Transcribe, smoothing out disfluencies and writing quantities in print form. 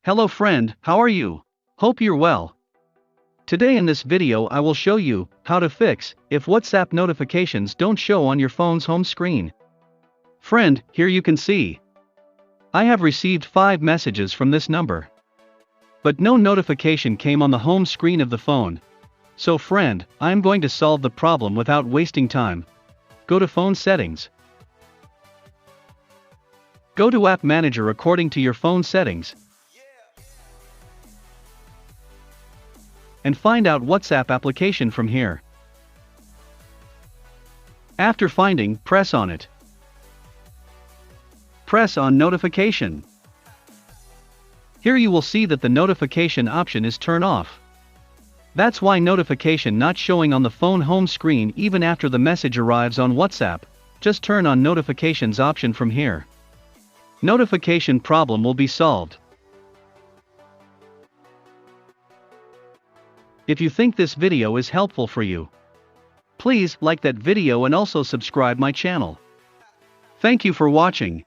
Hello friend, how are you? Hope you're well. Today in this video I will show you how to fix if WhatsApp notifications don't show on your phone's home screen. Friend, here you can see. I have received 5 messages from this number. But no notification came on the home screen of the phone. So friend, I am going to solve the problem without wasting time. Go to phone settings. Go to app manager according to your phone settings. And find out WhatsApp application from here. After finding, press on it. Press on notification. Here you will see that the notification option is turned off. That's why notification not showing on the phone home screen even after the message arrives on WhatsApp. Just turn on notifications option from here. Notification problem will be solved. If you think this video is helpful for you, please like that video and also subscribe my channel. Thank you for watching.